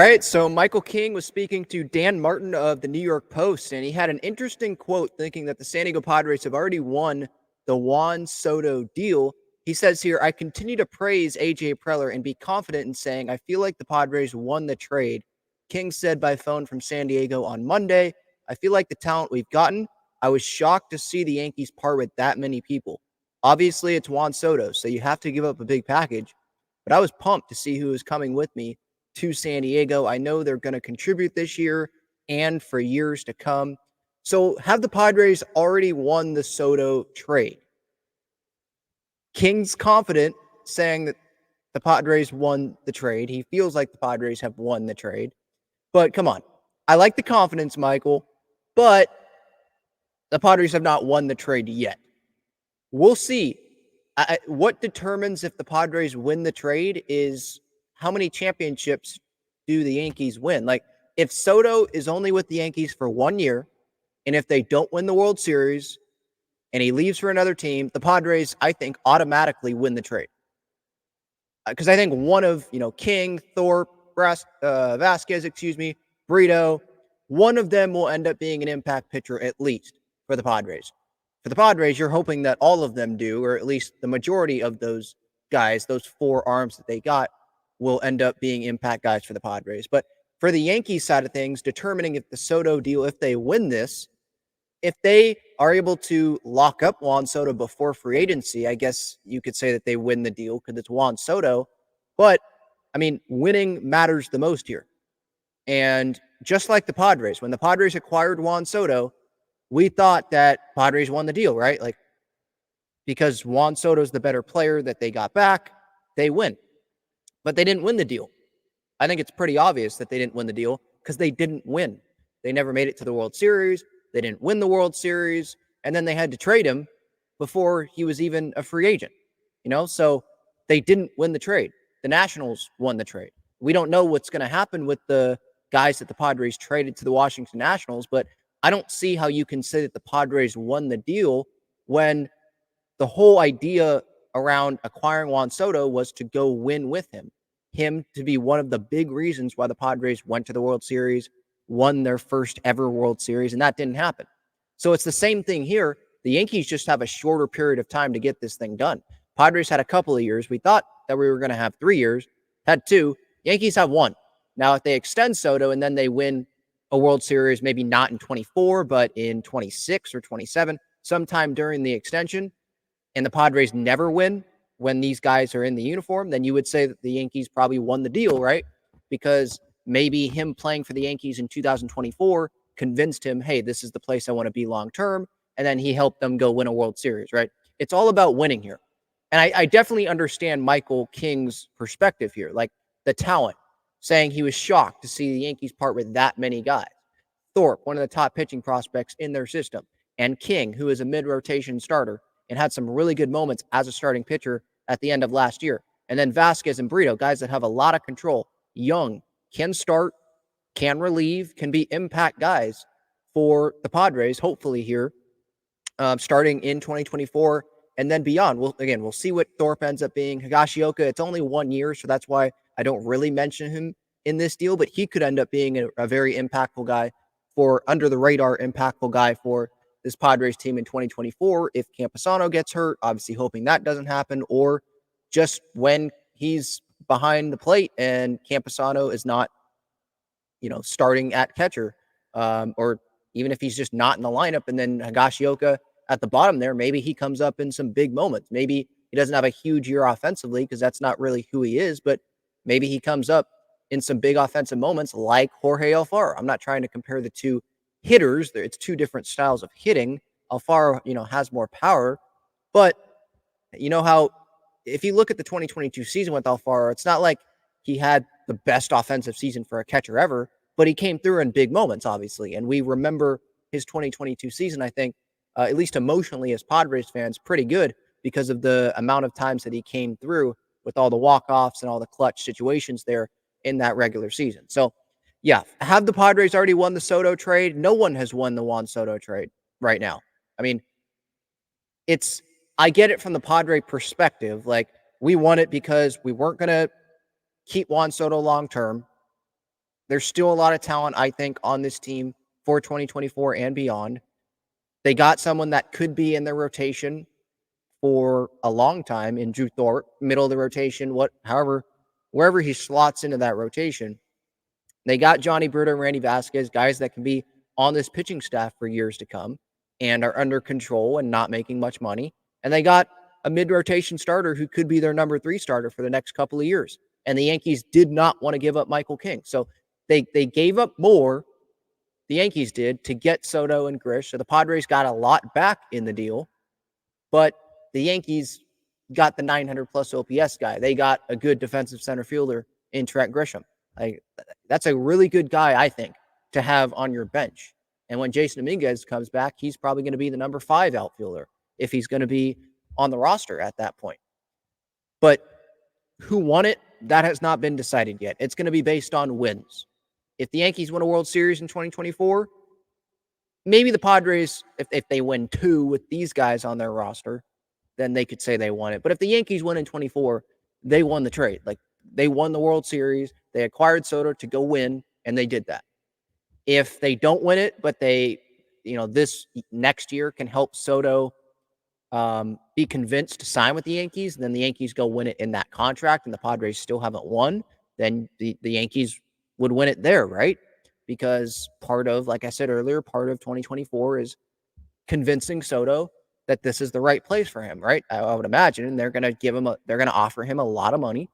All right, so Michael King was speaking to Dan Martin of the New York Post, and he had an interesting quote thinking that the San Diego Padres have already won the Juan Soto deal. He says here, I continue to praise AJ Preller and be confident in saying I feel like the Padres won the trade. King said by phone from San Diego on Monday, I feel like the talent we've gotten. I was shocked to see the Yankees part with that many people. Obviously, it's Juan Soto, so you have to give up a big package, but I was pumped to see who was coming with me to San Diego. I know they're going to contribute this year and for years to come. So, have the Padres already won the Soto trade? King's confident, saying that the Padres won the trade. He feels like the Padres have won the trade. But come on. I like the confidence, Michael, but the Padres have not won the trade yet. We'll see. What determines if the Padres win the trade is how many championships do the Yankees win? Like, if Soto is only with the Yankees for 1 year, and if they don't win the World Series and he leaves for another team, the Padres, I think, automatically win the trade. Because I think one of, King, Thorpe, Vasquez, Brito, one of them will end up being an impact pitcher at least for the Padres. For the Padres, you're hoping that all of them do, or at least the majority of those guys, those four arms that they got, will end up being impact guys for the Padres. But for the Yankees side of things, determining if the Soto deal, if they win this, if they are able to lock up Juan Soto before free agency, I guess you could say that they win the deal because it's Juan Soto. But, I mean, winning matters the most here. And just like the Padres, when the Padres acquired Juan Soto, we thought that Padres won the deal, right? Like, because Juan Soto's the better player that they got back, they win. But they didn't win the deal. I think it's pretty obvious that they didn't win the deal because they didn't win. They never made it to the World Series. They didn't win the World Series. And then they had to trade him before he was even a free agent. So they didn't win the trade. The Nationals won the trade. We don't know what's going to happen with the guys that the Padres traded to the Washington Nationals, but I don't see how you can say that the Padres won the deal when the whole idea around acquiring Juan Soto was to go win with him to be one of the big reasons why the Padres went to the World Series, won their first ever World Series, and that didn't happen. So it's the same thing here. The Yankees just have a shorter period of time to get this thing done. Padres had a couple of years. We thought that we were going to have 3 years, had 2. Yankees have 1. Now, if they extend Soto and then they win a World Series, maybe not in 24, but in 26 or 27, sometime during the extension, and the Padres never win when these guys are in the uniform, then you would say that the Yankees probably won the deal, right? Because maybe him playing for the Yankees in 2024 convinced him, hey, this is the place I want to be long term. And then he helped them go win a World Series, right? It's all about winning here. And I definitely understand Michael King's perspective here, like the talent, saying he was shocked to see the Yankees part with that many guys. Thorpe, one of the top pitching prospects in their system, and King, who is a mid-rotation starter and had some really good moments as a starting pitcher at the end of last year. And then Vasquez and Brito, guys that have a lot of control, young, can start, can relieve, can be impact guys for the Padres, hopefully here, starting in 2024 and then beyond. We'll see what Thorpe ends up being. Higashioka, it's only 1 year, so that's why I don't really mention him in this deal, but he could end up being a very impactful guy for under-the-radar impactful guy for this Padres team in 2024 if Campusano gets hurt, obviously hoping that doesn't happen, or just when he's behind the plate and Campusano is not, starting at catcher, or even if he's just not in the lineup and then Higashioka at the bottom there, maybe he comes up in some big moments. Maybe he doesn't have a huge year offensively because that's not really who he is, but maybe he comes up in some big offensive moments like Jorge Alfaro. I'm not trying to compare the two hitters. It's two different styles of hitting. Alfaro, has more power, but how if you look at the 2022 season with Alfaro, it's not like he had the best offensive season for a catcher ever, but he came through in big moments, obviously. And we remember his 2022 season, I think, at least emotionally as Padres fans, pretty good because of the amount of times that he came through with all the walk-offs and all the clutch situations there in that regular season. So, yeah, have the Padres already won the Soto trade? No one has won the Juan Soto trade right now. I mean, I get it from the Padre perspective. Like, we won it because we weren't going to keep Juan Soto long-term. There's still a lot of talent, I think, on this team for 2024 and beyond. They got someone that could be in their rotation for a long time in Drew Thorpe, middle of the rotation, wherever he slots into that rotation. They got Johnny Brito and Randy Vasquez, guys that can be on this pitching staff for years to come and are under control and not making much money. And they got a mid-rotation starter who could be their number 3 starter for the next couple of years. And the Yankees did not want to give up Michael King. So they gave up more, the Yankees did, to get Soto and Grish. So the Padres got a lot back in the deal. But the Yankees got the 900-plus OPS guy. They got a good defensive center fielder in Trent Grisham. Like, that's a really good guy, I think, to have on your bench. And when Jason Dominguez comes back, he's probably going to be the number 5 outfielder if he's going to be on the roster at that point. But who won it, that has not been decided yet. It's going to be based on wins. If the Yankees win a World Series in 2024, maybe the Padres, if they win 2 with these guys on their roster, then they could say they won it. But if the Yankees win in 24, they won the trade. Like, they won the World Series. They acquired Soto to go win, and they did that. If they don't win it, but they, this next year can help Soto be convinced to sign with the Yankees, then the Yankees go win it in that contract, and the Padres still haven't won, then the Yankees would win it there, right? Because part of, like I said earlier, part of 2024 is convincing Soto that this is the right place for him, right? I would imagine, and they're going to offer him a lot of money.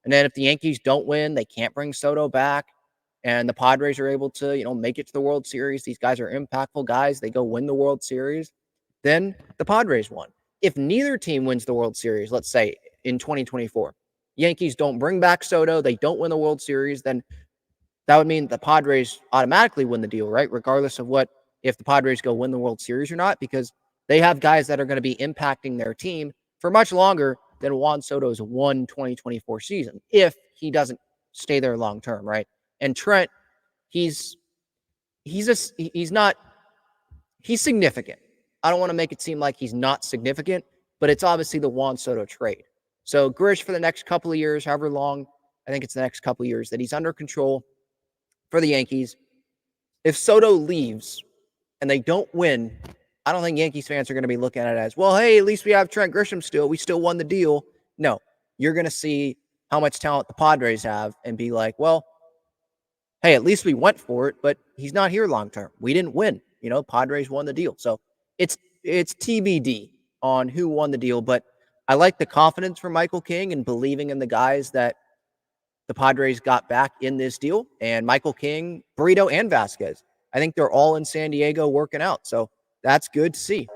And then if the Yankees don't win, they can't bring Soto back, and the Padres are able to, make it to the World Series. These guys are impactful guys. They go win the World Series. Then the Padres won. If neither team wins the World Series, let's say in 2024, Yankees don't bring back Soto, they don't win the World Series, then that would mean the Padres automatically win the deal, right? Regardless of if the Padres go win the World Series or not, because they have guys that are going to be impacting their team for much longer than Juan Soto's 2024 season, if he doesn't stay there long term, right? And Trent, he's significant. I don't want to make it seem like he's not significant, but it's obviously the Juan Soto trade. So Grish for the next couple of years, however long, I think it's the next couple of years that he's under control for the Yankees. If Soto leaves and they don't win, I don't think Yankees fans are going to be looking at it as, well, hey, at least we have Trent Grisham still. We still won the deal. No, you're going to see how much talent the Padres have and be like, well, hey, at least we went for it, but he's not here long term. We didn't win. Padres won the deal. So it's TBD on who won the deal, but I like the confidence from Michael King and believing in the guys that the Padres got back in this deal. And Michael King, Burrito, and Vasquez, I think they're all in San Diego working out. So that's good to see.